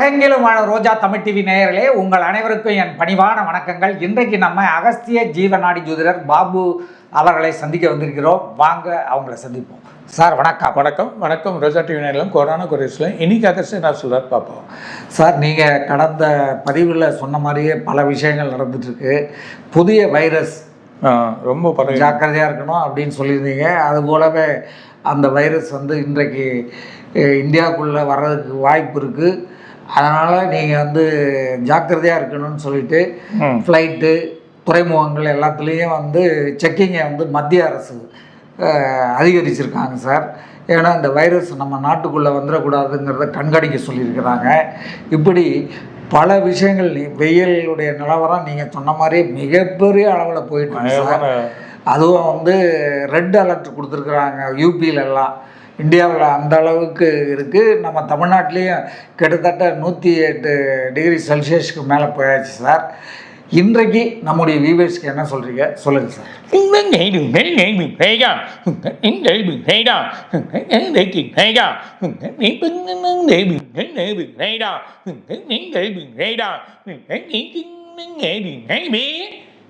உலகெங்கிலுமான ரோஜா Tamil TV நேயர்களே, உங்கள் அனைவருக்கும் என் பணிவான வணக்கங்கள். இன்றைக்கு நம்ம அகஸ்திய ஜீவநாடி ஜோதிடர் பாபு அவர்களை சந்திக்க வந்திருக்கிறோம். வாங்க அவங்கள சந்திப்போம். சார் வணக்கம். வணக்கம் வணக்கம். ரோஜா டிவி நேயர்களும் கொரோனா குறைஸில் இன்னைக்கு அகஸ்திய நான் சொல்கிறார் பார்ப்போம். சார், நீங்கள் கடந்த பதிவில் சொன்ன மாதிரியே பல விஷயங்கள் நடந்துட்டுருக்கு. புதிய வைரஸ் ரொம்ப ஜாக்கிரதையாக இருக்கணும் அப்படின்னு சொல்லியிருந்தீங்க. அது போலவே அந்த வைரஸ் இன்றைக்கு இந்தியாவுக்குள்ளே வர்றதுக்கு வாய்ப்பு இருக்குது. அதனால் நீங்கள் ஜாக்கிரதையாக இருக்கணும்னு சொல்லிட்டு ஃப்ளைட்டு, துறைமுகங்கள் எல்லாத்துலேயும் செக்கிங்கை மத்திய அரசு அதிகரிச்சிருக்காங்க சார். ஏன்னா இந்த வைரஸ் நம்ம நாட்டுக்குள்ளே வந்துடக்கூடாதுங்கிறத கண்காணிக்க சொல்லியிருக்கிறாங்க. இப்படி பல விஷயங்கள், வெயிலுடைய நிலவரம் நீங்கள் சொன்ன மாதிரி மிகப்பெரிய அளவில் போயிட்டு சார். அதுவும் ரெட் அலர்ட் கொடுத்துருக்குறாங்க யூபியிலெல்லாம். இந்தியாவில் அந்த அளவுக்கு இருக்குது. நம்ம தமிழ்நாட்டிலையும் கிட்டத்தட்ட 108 டிகிரி செல்சியஸ்க்கு மேலே போயாச்சு சார். இன்றைக்கு நம்முடைய வியூவர்ஸ்க்கு என்ன சொல்கிறீங்க, சொல்லுங்கள் சார்.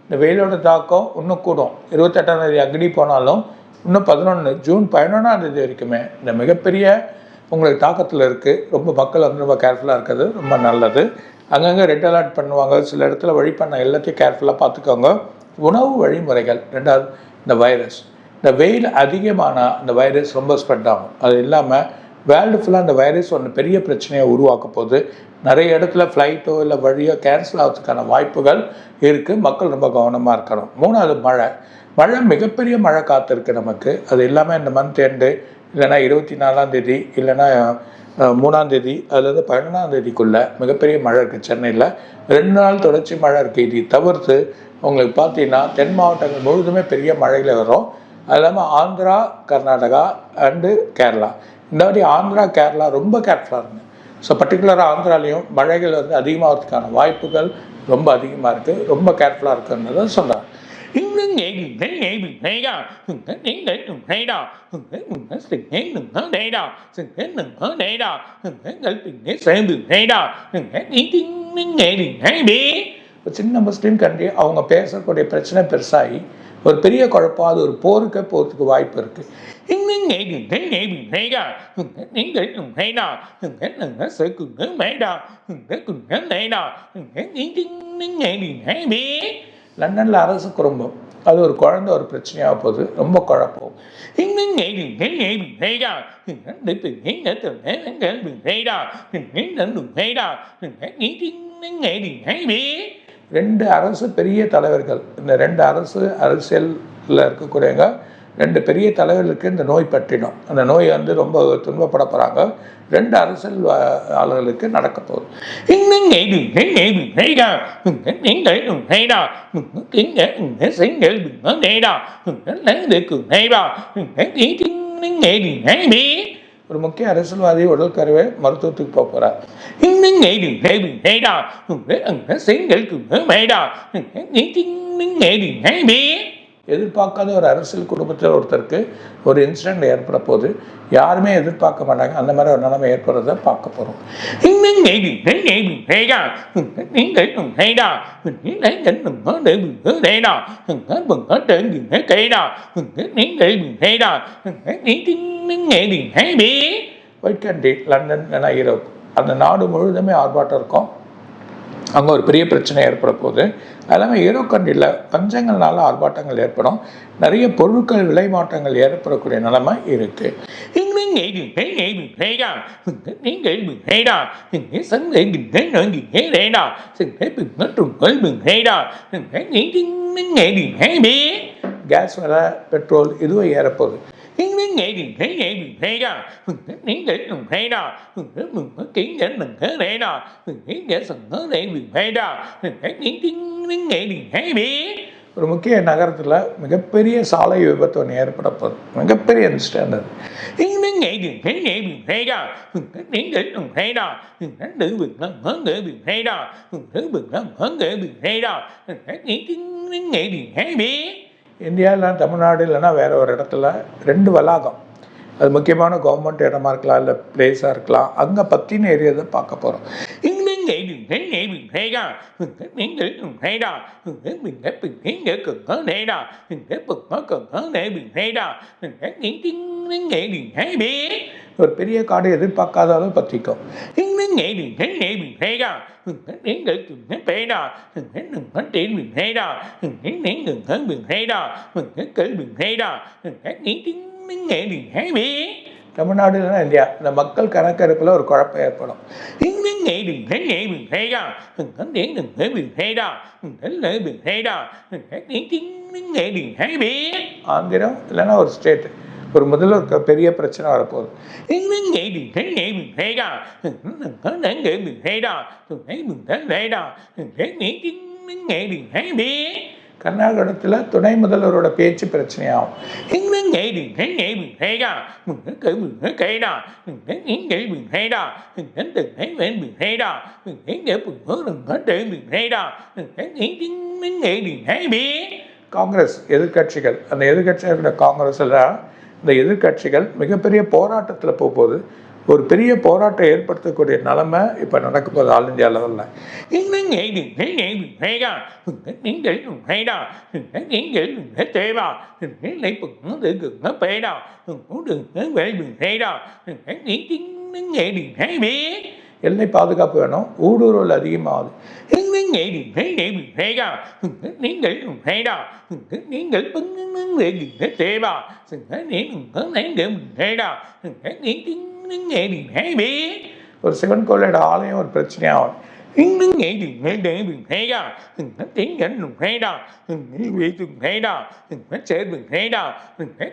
இந்த வெயிலோட தாக்கம் இன்னும் கூடும். 28ஆம் தேதி அக்னி போனாலும் இன்னும் 11 ஜூன் 11ஆம் தேதி வரைக்குமே இந்த மிகப்பெரிய உங்களுக்கு தாக்கத்தில் இருக்குது. ரொம்ப மக்கள் ரொம்ப கேர்ஃபுல்லாக இருக்கிறது ரொம்ப நல்லது. அங்கங்கே ரெட் அலர்ட் பண்ணுவாங்க. சில இடத்துல வழி பண்ண எல்லாத்தையும் கேர்ஃபுல்லாக பார்த்துக்கோங்க. உணவு வழிமுறைகள். ரெண்டாவது, இந்த வைரஸ், இந்த வெயில் அதிகமானால் இந்த வைரஸ் ரொம்ப ஸ்ப்ரெட் ஆகும். அது இல்லாமல் வேர்ல்டு ஃபுல்லாக இந்த வைரஸ் ஒன்று பெரிய பிரச்சனையை உருவாக்க போது. நிறைய இடத்துல ஃப்ளைட்டோ இல்லை வழியோ கேன்சல் ஆகிறதுக்கான வாய்ப்புகள் இருக்குது. மக்கள் ரொம்ப கவனமாக இருக்கணும். மூணாவது, மழை மிகப்பெரிய மழை காத்திருக்கு நமக்கு. அது இல்லாமல் இந்த மந்த் எண்டு இல்லைனா 24ஆம் தேதி இல்லைனா 3ஆம் தேதி அதுலேருந்து 11ஆம் தேதிக்குள்ளே மிகப்பெரிய மழை இருக்குது. சென்னையில் 2 நாள் தொடர்ச்சி மழை இருக்குது. இது தவிர்த்து உங்களுக்கு பார்த்தீங்கன்னா தென் மாவட்டங்கள் முழுதுமே பெரிய மழையில் வரும். அது இல்லாமல் ஆந்திரா, கர்நாடகா அண்டு கேரளா. இந்த மாதிரி ஆந்திரா, கேரளா ரொம்ப கேர்ஃபுல்லாக இருங்க. ஸோ பர்டிகுலராக ஆந்திராலையும் மழைகள் அதிகமாகிறதுக்கான வாய்ப்புகள் ரொம்ப அதிகமாக இருக்குது. ரொம்ப கேர்ஃபுல்லாக இருக்குன்றதை சொல்கிறாங்க. சின்ன முஸ்லீம் கண்ட்ரி, அவங்க பேசக்கூடிய பிரச்சனை பெருசாகி ஒரு பெரிய குழப்பம், அது ஒரு போருக்கு போகிறதுக்கு வாய்ப்பு இருக்குது. லண்டனில் அரசு குடும்பம், அது ஒரு குழந்தை ஒரு பிரச்சனையாக போகுது. ரொம்ப குழப்பம். 2 அரசு பெரிய தலைவர்கள், இந்த 2 அரசியலில் இருக்கக்கூடியவங்க 2 பெரிய தலைவர்களுக்கு இந்த நோய் பற்றிடும். அந்த நோய் ரொம்ப துன்பப்பட போகிறாங்க. 2 அரசியல்வாதிகளுக்கு நடக்க போகுது. ஒரு முக்கிய அரசியல்வாதி உடல் கருவை மருத்துவத்துக்கு போகிறார். எதிர்பார்க்காத ஒரு அரசியல் குடும்பத்தில் ஒருத்தருக்கு ஒரு இன்சிடென்ட் ஏற்பட போது. யாருமே எதிர்பார்க்க மாட்டாங்க. அந்த மாதிரி ஒரு நிலைமை ஏற்படுறத பார்க்க போகிறோம். ஒயிட் கண்ட்ரி, லண்டன் இல்லைனா யூரோப், அந்த நாடு முழுதுமே ஆர்ப்பாட்டம் இருக்கும். அங்கே ஒரு பெரிய பிரச்சனை ஏற்பட போகுது. அது இல்லாமல் யூரோ கண்ட்ரியில் பஞ்சங்கள்னால ஆர்ப்பாட்டங்கள் ஏற்படும். நிறைய பொருட்கள் விலை மாற்றங்கள் ஏற்படக்கூடிய நிலைமை இருக்குது. கேஸ் விலை, பெட்ரோல் இதுவும் ஏறப்போகுது. ஒரு முக்கிய நகரத்தில் மிகப்பெரிய சாலை விபத்து ஒன்று ஏற்பட போகுது. மிகப்பெரிய இன்சிடென்ட் அது. இந்தியாவில் தமிழ்நாடு இல்லைன்னா வேறு ஒரு இடத்துல 2 வளாகம், அது முக்கியமான கவர்மெண்ட் இடமா இருக்கலாம், இல்லை பிளேஸாக இருக்கலாம், அங்கே பற்றின ஏரியாவை பார்க்க போகிறோம். nghệ đường thế nghệ bình thế ra những cái đường thế ra bình thế cực hớ thế ra cái bực hớ cực hớ thế bình thế ra những tiếng nghệ đường thế biết ஒரு பெரிய காடு எதிர்பார்க்காதாலும் பற்றிக்கும் இன்னும் nghệ bình thế ra những cái đường thế ra đừng có tiền bình thế ra những đường thế bình thế ra cái cỡ bình thế ra những tiếng nghệ đường thế biết தமிழ்நாடுனா இல்லையா இந்த மக்கள் கணக்கெடுப்பில் ஒரு குழப்பம் ஏற்படும் இன்னும் nghệ bình thế ra tiếng đường thế bình thế ra lễ bình thế ra những tiếng nghệ đường thế biết ஆந்திரம் இல்லைன்னா ஒரு ஸ்டேட் ஒரு முதல்ல ஒரு பெரிய பிரச்சனை வரப்போகுது இன்னும் nghệ bình thế ra nghệ bình thế ra bình thế ra những tiếng nghệ đường thế biết கர்நாடகத்தில் துணை முதல்வரோட பேச்சு பிரச்சனையாகும் இன்னும் nghệ bình thế ra kể ra những nghệ bình thế ra từng thấy bình thế ra những nghệ bình hứa đừng có để bình thế ra những nghệ bình thế biết Congress எதிர்கட்சிகள் அந்த எதிர்கட்சிகளோட காங்கிரஸில் இந்த எதிர்கட்சிகள் மிகப்பெரிய போராட்டத்தில் போகும்போது ஒரு பெரிய போராட்டம் ஏற்படுத்தக்கூடிய நிலைமை இப்போ நடக்க போகுது ஆல் இந்தியா லெவலில் இன்னும் nghệ bình thế ra những nghệ bình thế ra những nghệ bình thế tế ra lấy bừng để gần nó bể ra đường về bình thế ra những nghệ bình thế biết எல்லை பாதுகாப்பு வேணும் ஊடுருவல் அதிகமாகுது இன்னும் nghệ bình thế ra những nghệ bình thế ra những nghệ bình thế tế ra những nghệ bình thế ra những nghệ bình thế biết ஒரு சிவன் கோயிலோட ஆலயம் ஒரு பிரச்சனையாகும் இன்னும் nghệ bình thế ra tiếng nhẫn bình thế ra vị bình thế ra sẽ bình thế ra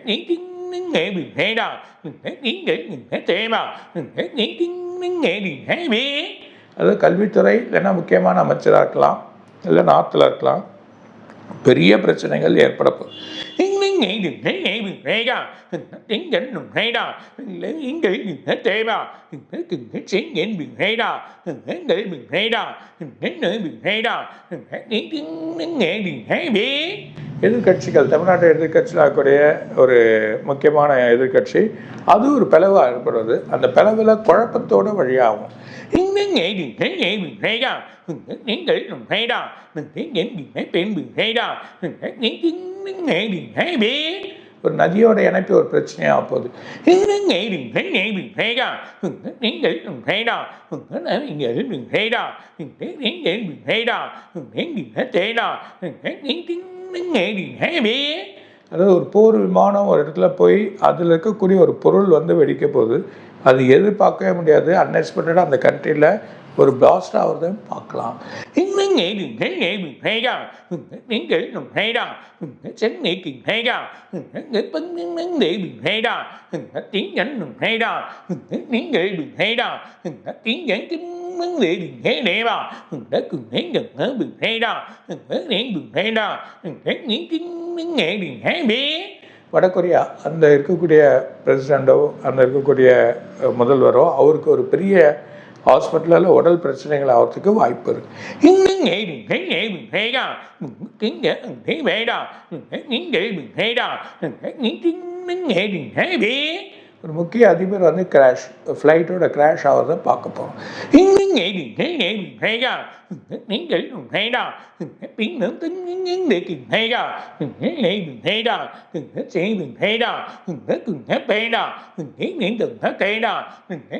những tiếng nghệ bình thế ra những nghệ bình thế tế ra những tiếng nghệ bình thế biết அது கல்வித்துறை இல்லைன்னா முக்கியமான அமைச்சராக இருக்கலாம் இல்லை நார்த்தில் இருக்கலாம் பெரிய பிரச்சனைகள் ஏற்படப்போம் இன்னும் nghệ bình thế ra tiếng nhẫn bình thế ra những nghệ bình thế tế ra tiếng nhẫn bình thế ra nghệ bình thế ra nghệ bình thế ra những tiếng nghệ bình thế biết எதிர்கட்சிகள் தமிழ்நாட்டு எதிர்கட்சியில் இருக்கக்கூடிய ஒரு முக்கியமான எதிர்கட்சி அது ஒரு பிளவாக ஏற்படுவது அந்த பிளவில் குழப்பத்தோட வழியாகும் இன்னும் nghệ bình thế ra những nghệ bình thế ra tiếng nhẫn bình thế bình thế ra những tiếng nghệ bình thế biết ஒரு நதியோட இணைப்பு ஒரு பிரச்சனையாக போகுது இன்னும் nghệ bình thế ra những nghệ bình thế ra những nghệ bình thế ra những nghệ bình thế ra những bình thế tế ra những tiếng nghệ bình thế biết அதாவது ஒரு போர் விமானம் ஒரு இடத்துல போய் அதில் இருக்கக்கூடிய ஒரு பொருள் வந்து வெடிக்க போகுது அது எதிர்பார்க்கவே முடியாது அன்எக்ஸ்பெக்டடாக அந்த கண்ட்ரியில் ஒரு பிளாஸ்ட் ஆகிறதையும் பார்க்கலாம் இன்னும் nghệ bình thế ra những nghệ bình thế ra tránh nghệ bình thế ra nghệ bình thế ra tiếng nhẫn bình thế ra những nghệ bình thế ra tiếng nhẫn vấn đề bình thế này mà đã cùng thấy gần hơn bình thế ra những bình thế ra những tiếng nghệ bình thế biết வடகொரியா அந்த இருக்கக்கூடிய பிரசிடெண்டோ அந்த இருக்கக்கூடிய முதல்வரோ அவருக்கு ஒரு பெரிய ஹாஸ்பிட்டலில் உடல் பிரச்சனைகள் ஆகிறதுக்கு வாய்ப்பு இருக்கு இன்னும் nghệ bình thế ra tiếng nghệ bình thế bể ra những nghệ bình thế ra những tiếng nghệ bình thế biết ஒரு முக்கிய அதிபர் வந்து கிராஷ் ஃப்ளைட்டோட கிராஷ் ஆகிறத பார்க்க போகிறோம் இன்னும் nghệ bình thế ra những nghệ bình thế ra tiếng nữa tính những nghệ bình thế ra nghệ bình thế ra sẽ bình thế ra từng hết bể ra những từng hết kê ra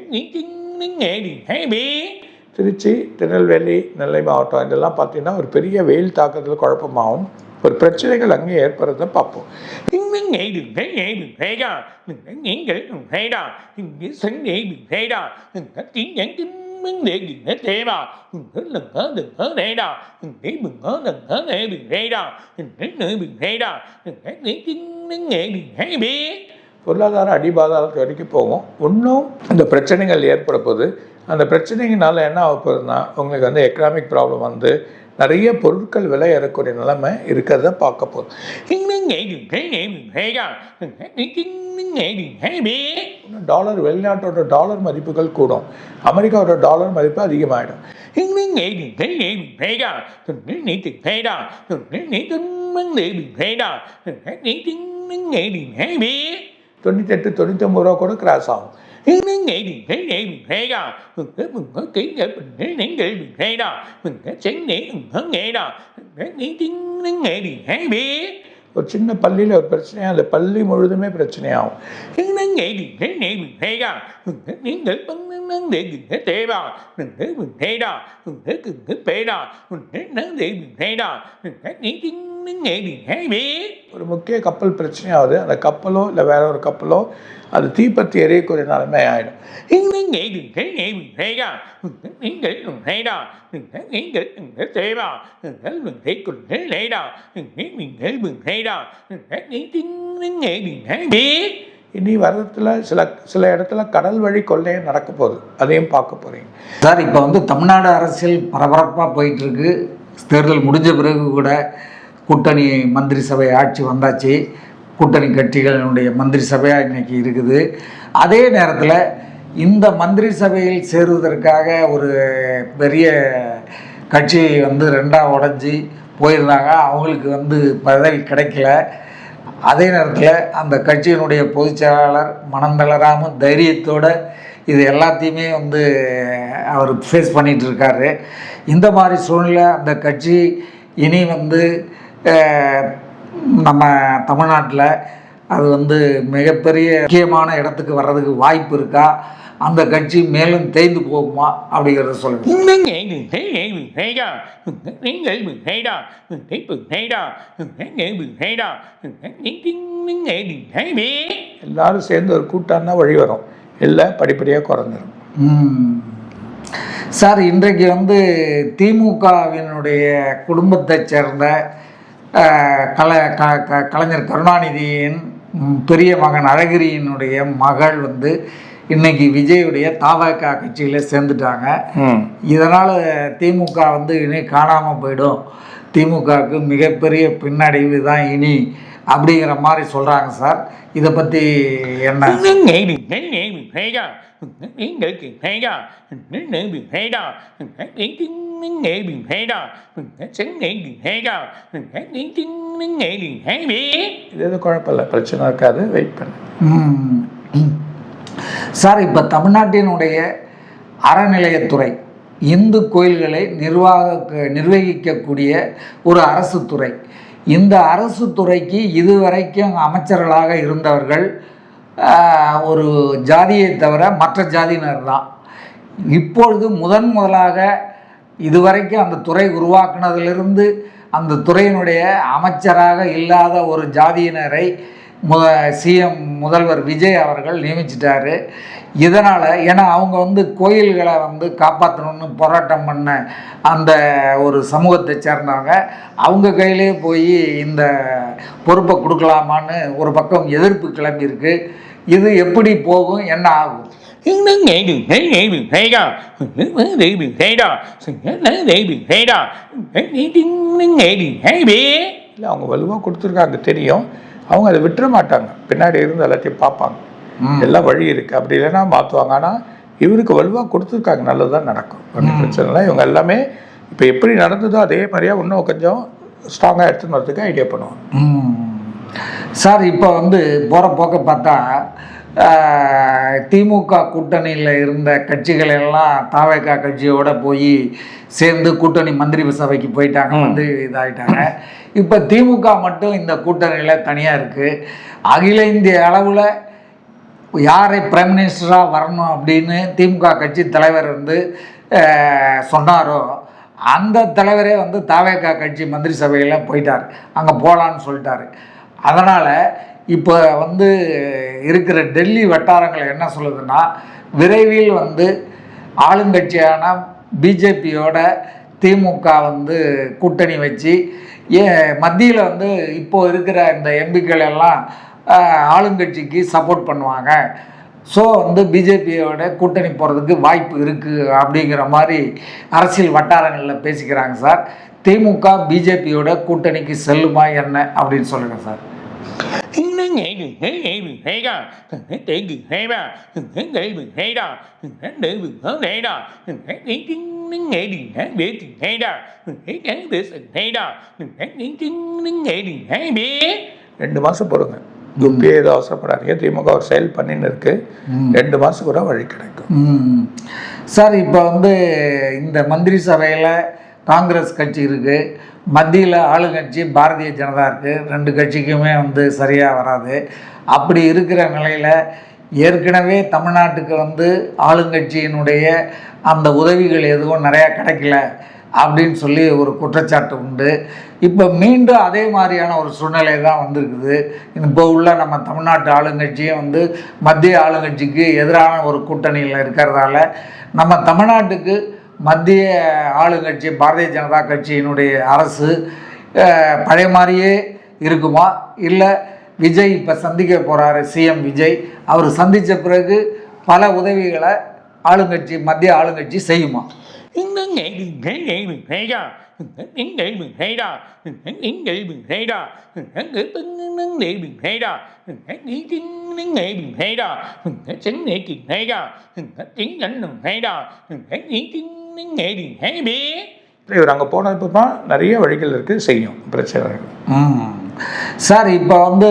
những tiếng nghệ bình thế biết Trichy Tirunelveli நெல்லை மாவட்டம் இதெல்லாம் பார்த்தீங்கன்னா ஒரு பெரிய வெயில் தாக்கத்தில் குழப்பமாகும் ஒரு பிரச்சனைகள் அங்கே ஏற்படுறத பார்ப்போம் இன்னும் nghệ bình thế ra những nghệ bình thế ra sinh nghệ bình thế ra tiếng nhẫn vấn đề bình thế thế mà lần hớ đừng hớ thế ra nghĩ bình hớ đừng hớ thế bình thế ra nữ bình thế ra những tiếng nghệ bình thế biết பொருளாதார அடிபாதாரத்து வரைக்கும் போகும் இன்னும் இந்த பிரச்சனைகள் ஏற்பட போது அந்த பிரச்சனைகளால் என்ன ஆக போகுதுன்னா உங்களுக்கு வந்து எக்கனாமிக் ப்ராப்ளம் வந்து நிறைய பொருட்கள் விலை ஏறக்கூடிய நிலைமை இருக்கிறத பார்க்க போகுது இன்னும் nghệ bình thế ra những nghệ bình thế biết dollar வெளிநாட்டோட dollar மதிப்புகள் கூடும் அமெரிக்காவோட டாலர் மதிப்பு அதிகமாகிடும் இன்னும் nghệ bình thế ra những tiền thế ra những vấn đề bình thế ra những nghệ bình thế biết 98-99 ரூபா கூட கிராஸ் ஆகும் ஒரு சின்ன பள்ளியில் ஒரு பிரச்சனையாக அந்த பள்ளி முழுதுமே பிரச்சனையாகும். ஒரு முக்கிய கப்பல் பிரச்சனையாகுது. அந்த கப்பலோ இல்லை வேற ஒரு கப்பலோ அது தீப்பற்றி எரியக்கூடிய நிலைமை ஆகிடும். இனி வரத்துல சில இடத்துல கடல் வழி கொள்ளையே நடக்க போகுது. அதையும் பார்க்க போறீங்க சார். இப்போ வந்து தமிழ்நாடு அரசியல் பரபரப்பாக போயிட்டுருக்கு. தேர்தல் முடிஞ்ச பிறகு கூட கூட்டணி மந்திரி சபை ஆட்சி வந்தாச்சு. கூட்டணி கட்சிகளினுடைய மந்திரி சபையாக இன்றைக்கி இருக்குது. அதே நேரத்தில் இந்த மந்திரி சபையில் சேருவதற்காக ஒரு பெரிய கட்சி வந்து ரெண்டாக உடஞ்சி போயிருந்தாங்க. அவங்களுக்கு வந்து பதவி கிடைக்கல. அதே நேரத்தில் அந்த கட்சியினுடைய பொதுச் செயலாளர் மனம் தளராமல் தைரியத்தோடு இது எல்லாத்தையுமே வந்து அவர் ஃபேஸ் பண்ணிகிட்டு இருக்காரு. இந்த மாதிரி சூழ்நிலை அந்த கட்சி இனி வந்து நம்ம தமிழ்நாட்டில் அது வந்து மிகப்பெரிய முக்கியமான இடத்துக்கு வர்றதுக்கு வாய்ப்பு இருக்கா? அந்த கட்சி மேலும் தேய்ந்து போகுமா அப்படிங்கிறத சொல்லுங்கள். எல்லாரும் சேர்ந்து ஒரு கூட்டம் தான் வழி வரும். எல்லாம் படிப்படியாக குறைஞ்சிடும். சார், இன்றைக்கு வந்து திமுகவினுடைய குடும்பத்தை சேர்ந்த கலைஞர் கருணாநிதியின் பெரிய மகன் அழகிரியினுடைய மகள் வந்து இன்னைக்கு விஜயுடைய தவக கட்சியில் சேர்ந்துட்டாங்க. இதனால் திமுக வந்து இனி காணாமல் போயிடும், திமுகவுக்கு மிகப்பெரிய பின்னடைவு தான் இனி அப்படிங்கிற மாதிரி சொல்கிறாங்க சார். இதை பற்றி என்ன? இது குழப்பம் இல்லை, பிரச்சனை இருக்காது, வெயிட் பண்ணு சார். இப்போ தமிழ்நாட்டினுடைய அறநிலையத்துறை இந்து கோயில்களை நிர்வகிக்கக்கூடிய ஒரு அரசு துறை. இந்த அரசு துறைக்கு இதுவரைக்கும் அமைச்சர்களாக இருந்தவர்கள் ஒரு ஜாதியை தவிர மற்ற ஜாதியினர் தான். இப்பொழுது முதலாக இதுவரைக்கும் அந்த துறை உருவாக்குனதிலிருந்து அந்த துறையினுடைய அமைச்சராக இல்லாத ஒரு ஜாதியினரை சிஎம் முதல்வர் விஜய் அவர்கள் நியமிச்சிட்டாரு. இதனால் ஏன்னா அவங்க வந்து கோயில்களை வந்து காப்பாற்றணும்னு போராட்டம் பண்ண அந்த ஒரு சமூகத்தை சேர்ந்தவங்க, அவங்க கையிலே போய் இந்த பொறுப்பை கொடுக்கலாமான்னு ஒரு பக்கம் எதிர்ப்பு கிளம்பியிருக்கு. இது எப்படி போகும், என்ன ஆகும்? இல்லை, அவங்க வலுவாக கொடுத்துருக்காங்க தெரியும். அவங்க அதை விட்டுற மாட்டாங்க, பின்னாடி இருந்து எல்லாத்தையும் பார்ப்பாங்க. எல்லாம் வழி இருக்குது, அப்படி இல்லைன்னா மாற்றுவாங்க. ஆனால் இவருக்கு வலுவாக கொடுத்துருக்காங்க, நல்லதுதான் நடக்கும், ஒன்றும் பிரச்சனை இல்லை. இவங்க எல்லாமே இப்போ எப்படி நடந்ததோ அதே மாதிரியா இன்னும் கொஞ்சம் ஸ்ட்ராங்காக எடுத்துன்னு வரதுக்கு ஐடியா பண்ணுவாங்க. சார், இப்போ வந்து போகிற போக்க பார்த்தா திமுக கூட்டணியில் இருந்த கட்சிகள் எல்லாம் தவேக கட்சியோட போய் சேர்ந்து கூட்டணி மந்திரி சபைக்கு போயிட்டாங்க, வந்து இதாகிட்டாங்க. இப்போ திமுக மட்டும் இந்த கூட்டணியில் தனியாக இருக்குது. அகில இந்திய அளவில் யாரை பிரைம் மினிஸ்டராக வரணும் அப்படின்னு திமுக கட்சி தலைவர் வந்து சொன்னாரோ அந்த தலைவரே வந்து தவேக கட்சி மந்திரி சபையில் போயிட்டார், அங்கே போகலான்னு சொல்லிட்டாரு. அதனால் இப்போ வந்து இருக்கிற டெல்லி வட்டாரங்கள் என்ன சொல்லுதுன்னா, விரைவில் வந்து ஆளுங்கட்சியான பிஜேபியோட திமுக வந்து கூட்டணி வச்சு மத்தியில் வந்து இப்போது இருக்கிற இந்த எம்பிக்கள் எல்லாம் ஆளுங்கட்சிக்கு சப்போர்ட் பண்ணுவாங்க. ஸோ வந்து பிஜேபியோட கூட்டணி போகிறதுக்கு வாய்ப்பு இருக்குது அப்படிங்கிற மாதிரி அரசியல் வட்டாரங்களில் பேசிக்கிறாங்க சார். திமுக பிஜேபியோட கூட்டணிக்கு செல்லுமா என்ன அப்படின்னு சொல்லுங்கள் சார். ரெண்டு மாதம் போடுங்க, இப்பயே ஏதோ அவசரப்படாதீங்க. திமுக ஒரு செயல் பண்ணின்னு இருக்கு. 2 மாதம் கூட வழி கிடைக்கும். சார் இப்போ வந்து இந்த மந்திரி சபையில் காங்கிரஸ் கட்சி இருக்குது, மத்தியில் ஆளுங்கட்சி பாரதிய ஜனதா இருக்குது. 2 கட்சிக்குமே வந்து சரியாக வராது. அப்படி இருக்கிற நிலையில் ஏற்கனவே தமிழ்நாட்டுக்கு வந்து ஆளுங்கட்சியினுடைய அந்த உதவிகள் எதுவும் நிறையா கிடைக்கல அப்படின்னு சொல்லி ஒரு குற்றச்சாட்டு உண்டு. இப்போ மீண்டும் அதே மாதிரியான ஒரு சூழ்நிலை தான் வந்திருக்குது. இப்போ உள்ள நம்ம தமிழ்நாட்டு ஆளுங்கட்சியும் வந்து மத்திய ஆளுங்கட்சிக்கு எதிரான ஒரு கூட்டணியில் இருக்கிறதால நம்ம தமிழ்நாட்டுக்கு மத்திய ஆளுங்கட்சி பாரதிய ஜனதா கட்சியினுடைய அரசு பழைய மாதிரியே இருக்குமா, இல்லை விஜய் இப்போ சந்திக்க போகிறாரு சிஎம் விஜய், அவர் சந்தித்த பிறகு பல உதவிகளை ஆளுங்கட்சி மத்திய ஆளுங்கட்சி செய்யுமா? இவர் அங்கே போனதுக்கு தான் நிறைய வழிகள் இருக்குது, செய்யும் பிரச்சனை. சார் இப்போ வந்து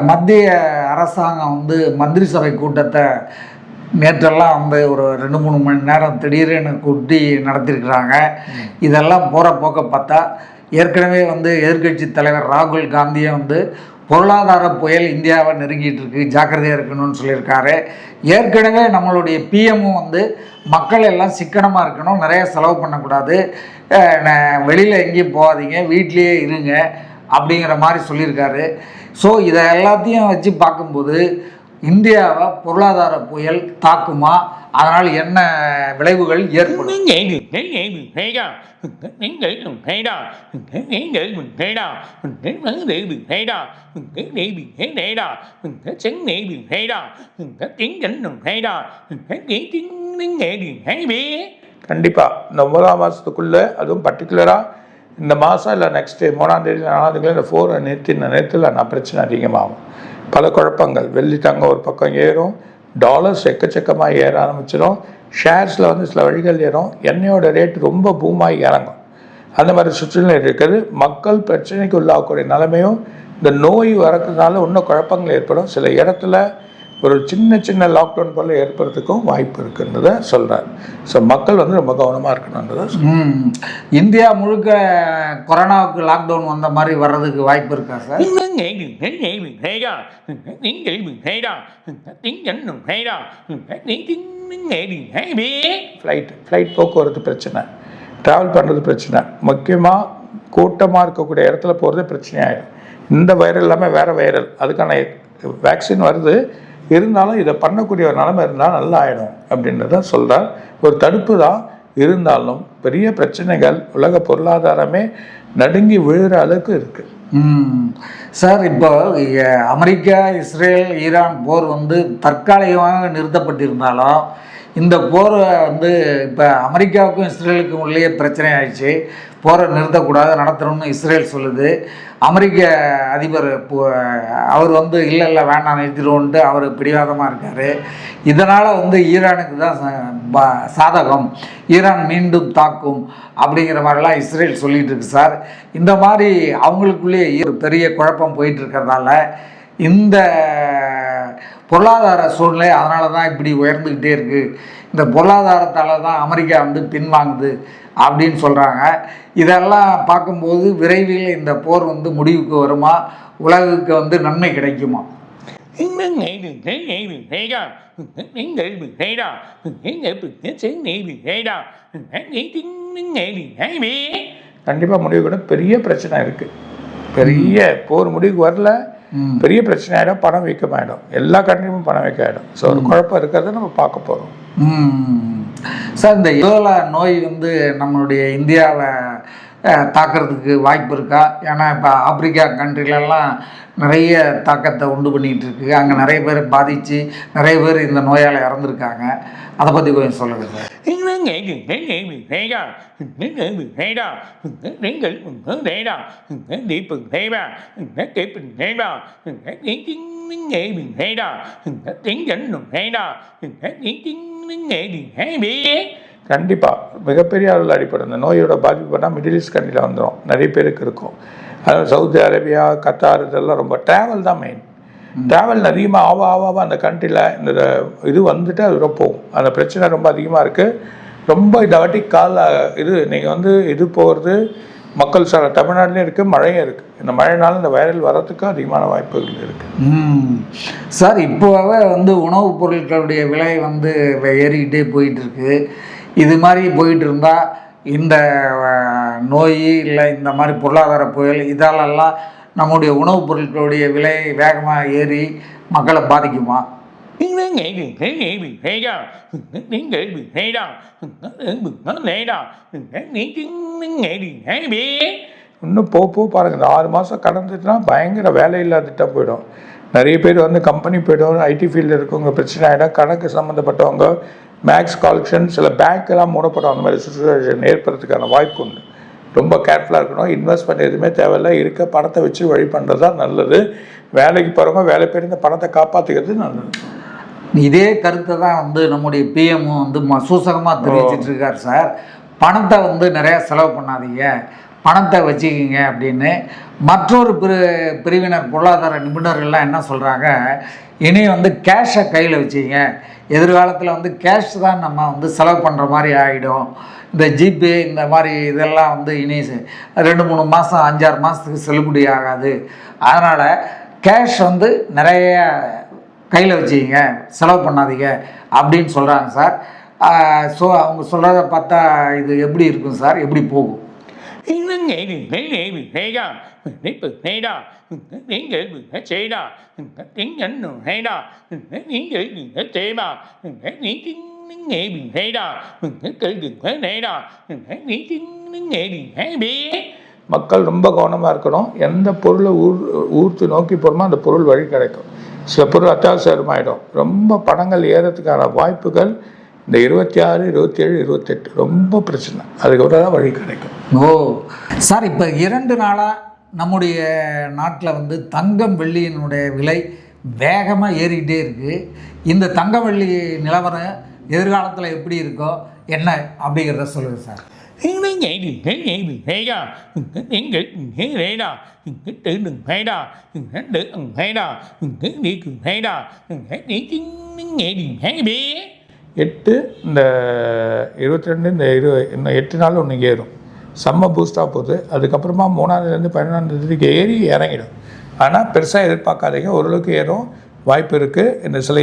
மத்திய அரசாங்கம் வந்து மந்திரி சபை கூட்டத்தை நேற்றெல்லாம் வந்து ஒரு 2-3 மணி நேரம் திடீர்னு கூட்டி நடத்திருக்கிறாங்க. இதெல்லாம் போகிற போக்க பார்த்தா ஏற்கனவே வந்து எதிர்க்கட்சி தலைவர் ராகுல் காந்தியை வந்து பொருளாதார புயல் இந்தியாவை நெருங்கிட்டு இருக்கு, ஜாக்கிரதையாக இருக்கணும்னு சொல்லியிருக்காரு. ஏற்கனவே நம்மளுடைய பிஎம்மும் வந்து மக்கள் எல்லாம் சிக்கனமாக இருக்கணும், நிறைய செலவு பண்ணக்கூடாது, வெளியில் எங்கேயும் போகாதீங்க, வீட்லேயே இருங்க அப்படிங்கிற மாதிரி சொல்லியிருக்காரு. ஸோ இதை எல்லாத்தையும் வச்சு பார்க்கும்போது இந்தியாவை பொருளாதார புயல் தாக்குமா, அதனால் என்ன விளைவுகள் ஏற்படும்? கண்டிப்பாக இந்த 9ஆம் மாதத்துக்குள்ளே, அதுவும் பர்டிகுலராக இந்த மாதம் இல்லை நெக்ஸ்ட் 3ஆம் தேதி 4ஆம் தேதி இந்த 4 நேரத்தில் நான் பிரச்சனை அதிகமாகும். பல குழப்பங்கள். வெள்ளி தங்கம் ஒரு பக்கம் ஏறும், டாலர்ஸ் எக்கச்சக்கமாக ஏற ஆரம்பிச்சிடும், ஷேர்ஸில் வந்து சில வழிகள் ஏறும், எண்ணெயோட ரேட் ரொம்ப பூமாகி இறங்கும். அந்த மாதிரி சுற்றுலா இருக்குது. மக்கள் பிரச்சனைக்கு உள்ளாகக்கூடிய நிலைமையும் இந்த நோய் வரதுனால இன்னும் குழப்பங்கள் ஏற்படும். சில இடத்துல ஒரு சின்ன லாக்டவுன் போல் ஏற்படுறதுக்கும் வாய்ப்பு இருக்குன்றதை சொல்கிறார். ஸோ மக்கள் வந்து ரொம்ப கவனமாக இருக்கணுன்றதை இந்தியா முழுக்க கொரோனாவுக்கு லாக்டவுன் வந்த மாதிரி வர்றதுக்கு வாய்ப்பு இருக்கா சார்? ஃப்ளைட் போக்குவரத்து பிரச்சனை, ட்ராவல் பண்ணுறது பிரச்சனை, முக்கியமாக கூட்டமாக இருக்கக்கூடிய இடத்துல போகிறது பிரச்சனையாயிடும். இந்த வைரல் இல்லாமல் வேறு வைரல், அதுக்கான வேக்சின் வருது, இருந்தாலும் இதை பண்ணக்கூடிய ஒரு நிலைமை இருந்தால் நல்லா ஆகிடும் அப்படின்றத சொல்கிறார். ஒரு தடுப்பு தான், இருந்தாலும் பெரிய பிரச்சனைகள், உலக பொருளாதாரமே நடுங்கி விழுகிற அளவுக்கு இருக்குது. சார் இப்போ அமெரிக்கா, இஸ்ரேல், ஈரான் போர் வந்து தற்காலிகமாக நிறுத்தப்பட்டிருந்தாலும் இந்த போரை வந்து இப்போ அமெரிக்காவுக்கும் இஸ்ரேலுக்கும் உள்ளே பிரச்சனை ஆயிடுச்சு. போரை நிறுத்தக்கூடாது, நடத்தணும்னு இஸ்ரேல் சொல்லுது. அமெரிக்க அதிபர் அவர் வந்து இல்லை வேண்டாம் நிறுத்திடுவோன்ட்டு அவர் பிடிவாதமாக இருக்கார். இதனால் வந்து ஈரானுக்கு தான் சாதகம், ஈரான் மீண்டும் தாக்கும் அப்படிங்கிற மாதிரிலாம் இஸ்ரேல் சொல்லிகிட்டு இருக்கு சார். இந்த மாதிரி அவங்களுக்குள்ளேயே ஒரு பெரிய குழப்பம் போயிட்டு இருக்கிறதால இந்த பொருளாதார சூழ்நிலை அதனால தான் இப்படி உயர்ந்துக்கிட்டே இருக்குது. இந்த பொருளாதாரத்தால் தான் அமெரிக்கா வந்து பின்வாங்குது அப்படின்னு சொல்கிறாங்க. இதெல்லாம் பார்க்கும்போது விரைவில் இந்த போர் வந்து முடிவுக்கு வருமா, உலகுக்கு வந்து நன்மை கிடைக்குமா? கண்டிப்பாக முடிவு கூட பெரிய பிரச்சனை இருக்குது. பெரிய போர் முடிவுக்கு வரல, பெரிய பிரச்சனை ஆகிடும், பணம் வீக்கமாகிடும், எல்லா கண்ட்ரியும் பணம் வீக்கம் ஆகிடும். ஸோ ஒரு குழப்பம் இருக்கிறத நம்ம பார்க்க போகிறோம். சார் இந்த எபோலா நோய் வந்து நம்மளுடைய இந்தியாவை தாக்கிறதுக்கு வாய்ப்பு இருக்கா? ஏன்னா இப்போ ஆப்பிரிக்கா கண்ட்ரிலெல்லாம் நிறைய தாக்கத்தை உண்டு பண்ணிக்கிட்டு இருக்கு, அங்கே நிறைய பேர் பாதித்து நிறைய பேர் இந்த நோயால் இறந்துருக்காங்க. அதை பற்றி கொஞ்சம் சொல்லுங்கள் சார். கண்டிப்பாக மிகப்பெரிய அளவில் அடிப்படும். இந்த நோயோட பாதிப்பு பண்ணால் மிடில் ஈஸ்ட் கண்ட்ரியில் வந்துடும், நிறைய பேருக்கு இருக்கும். அதாவது சவுதி அரேபியா, கத்தார் இதெல்லாம் ரொம்ப ட்ராவல் தான் மெயின். ட்ராவல் அதிகமாக ஆவ அந்த கண்ட்ரியில் இந்த இது வந்துட்டு அது ரொம்ப போகும். அந்த பிரச்சனை ரொம்ப அதிகமாக இருக்குது. ரொம்ப இந்த வாட்டி நீங்கள் வந்து இது போகிறது மக்கள் தமிழ்நாட்டிலே இருக்குது, மழையும் இருக்குது. இந்த மழைனால இந்த வைரல் வர்றதுக்கு அதிகமான வாய்ப்புகள் இருக்குது. சார் இப்போவே வந்து உணவுப் பொருட்களுடைய விலை வந்து ஏறிக்கிட்டே போயிட்டு இருக்கு. இது மாதிரி போயிட்டு இருந்தால் இந்த நோய் இல்லை இந்த மாதிரி பொருளாதார புயல் இதாலெல்லாம் நம்முடைய உணவுப் பொருட்களுடைய விலை வேகமாக ஏறி மக்களை பாதிக்குமா? இன்னும் பாருங்கள், இந்த 6 மாதம் கடந்துட்டுனா பயங்கர வேலை இல்லாதட்டா போயிடும். நிறைய பேர் வந்து கம்பெனி போய்டும், ஐடி ஃபீல்டில் இருக்கவங்க பிரச்சனை ஆகிடும். கணக்கு சம்மந்தப்பட்டவங்க, மேக்ஸ் கால்குலேஷன், சில பேங்க்கெல்லாம் மூடப்படும். அந்த மாதிரி சுச்சுவேஷன் ஏற்படுறதுக்கான வாய்ப்பு உண்டு. ரொம்ப கேர்ஃபுல்லாக இருக்கணும். இன்வெஸ்ட்மெண்ட் எதுவுமே தேவையில்லை. இருக்க பணத்தை வச்சு வழி பண்ணுறது தான் நல்லது. வேலைக்கு போகிறவங்க வேலை பேர் இந்த பணத்தை காப்பாற்றிக்கிறது நல்லது. இதே கருத்தை தான் வந்து நம்முடைய பிஎம்மும் வந்து சூசகமாக தெரிவிச்சிட்டு இருக்கார் சார். பணத்தை வந்து நிறையா செலவு பண்ணாதீங்க, பணத்தை வச்சுக்கிங்க அப்படின்னு. மற்றொரு பிரிவினர் பொருளாதார நிபுணர்கள்லாம் என்ன சொல்கிறாங்க, இனி வந்து கேஷை கையில் வச்சுக்கிங்க, எதிர்காலத்தில் வந்து கேஷ் தான் நம்ம வந்து செலவு பண்ணுற மாதிரி ஆகிடும். இந்த ஜிபே இந்த மாதிரி இதெல்லாம் வந்து இனி 2-3 மாதம் 5-6 மாதத்துக்கு செல்லுபடி ஆகாது. அதனால் கேஷ் வந்து நிறைய கையில் வச்சுக்கிங்க, செலவு பண்ணாதீங்க அப்படின்னு சொல்கிறாங்க சார். ஸோ அவங்க சொல்கிறத பார்த்தா இது எப்படி இருக்கும் சார், எப்படி போகும்? மக்கள் ரொம்ப கவனமாக இருக்கணும். எந்த பொருளை ஊர்த்து நோக்கி போகிறோமோ அந்த பொருள் வழி கிடைக்கும். சில பொருள் அத்தியாவசியமாயிடும். ரொம்ப பணங்கள் ஏறத்துக்கான வாய்ப்புகள் இந்த 26, 27, 28 ரொம்ப பிரச்சனை. அதுக்கப்புறம் தான் வழி கிடைக்கும். சார், இப்போ 2 நாளாக நம்முடைய நாட்டில் வந்து தங்கம் வெள்ளியினுடைய விலை வேகமாக ஏறிக்கிட்டே இருக்குது. இந்த தங்க வெள்ளி நிலவரம் எதிர்காலத்தில் எப்படி இருக்கோ என்ன அப்படிங்கிறத சொல்லுங்கள் சார். இந்த 22 இன்னும் 8 நாள் ஒன்று ஏறும். செம்ம பூஸ்டாக போகுது. அதுக்கப்புறமா 3ஆம் 11ஆம் ஏறி இறங்கிடும். ஆனால் பெருசாக எதிர்பார்க்காதீங்க, ஓரளவுக்கு ஏறும், வாய்ப்பு இருக்குது. இந்த சில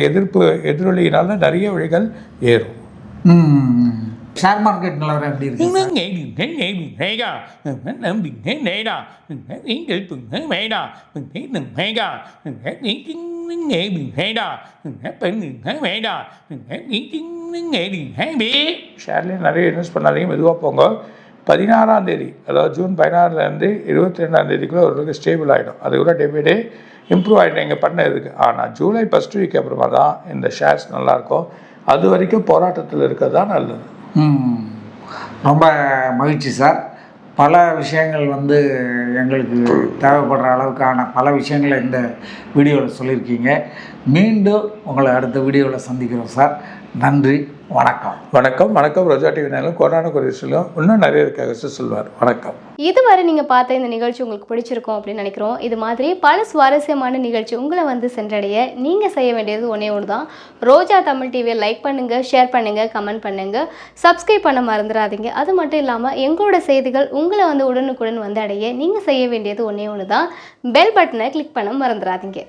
எதிரொலியினால நிறைய வழிகள் ஏறும். ஷேர் மார்க்கெட் நிலவரம் எப்படி இருக்கு? ஷேர்லேயும் நிறைய இன்வெஸ்ட் பண்ணாதீங்க, மெதுவாக போங்க. 16ஆம் தேதி, அதாவது ஜூன் 16லேருந்து 22ஆம் தேதிக்குள்ளே ஓரளவுக்கு ஸ்டேபிள் ஆகிடும். அது கூட டே பை டே இம்ப்ரூவ் ஆகிடும் நீங்கள் பண்ண இதுக்கு. ஆனால் ஜூலை ஃபஸ்ட் வீக் அப்புறமா தான் இந்த ஷேர்ஸ் நல்லாயிருக்கும். அது வரைக்கும் போராட்டத்தில் இருக்கிறது தான் நல்லது. ரொம்ப மகிழ்ச்சி சார். பல விஷயங்கள் வந்து எங்களுக்கு தேவைப்படுற அளவுக்கான பல விஷயங்களை இந்த வீடியோவில் சொல்லியிருக்கீங்க. மீண்டும் உங்களை அடுத்த வீடியோவில் சந்திக்கிறோம் சார். நன்றி, வணக்கம். வணக்கம். ரோஜா டிவி நேரம் கொரோனா குறிச்சிலும் இன்னும் நிறைய இருக்காக சொல்வார். வணக்கம். இதுவரை நீங்கள் பார்த்த இந்த நிகழ்ச்சி உங்களுக்கு பிடிச்சிருக்கும் அப்படின்னு நினைக்கிறோம். இது மாதிரி பல சுவாரஸ்யமான நிகழ்ச்சி உங்களை வந்து சென்றடைய நீங்கள் செய்ய வேண்டியது ஒன்றே ஒன்று தான். ரோஜா தமிழ் டிவியை லைக் பண்ணுங்கள், ஷேர் பண்ணுங்கள், கமெண்ட் பண்ணுங்கள், சப்ஸ்கிரைப் பண்ண மறந்துடாதீங்க. அது மட்டும் இல்லாமல் எங்களோட செய்திகள் உங்களை வந்து உடனுக்குடன் வந்து அடைய நீங்கள் செய்ய வேண்டியது ஒன்றே ஒன்று தான். பெல் பட்டனை கிளிக் பண்ண மறந்துடாதீங்க.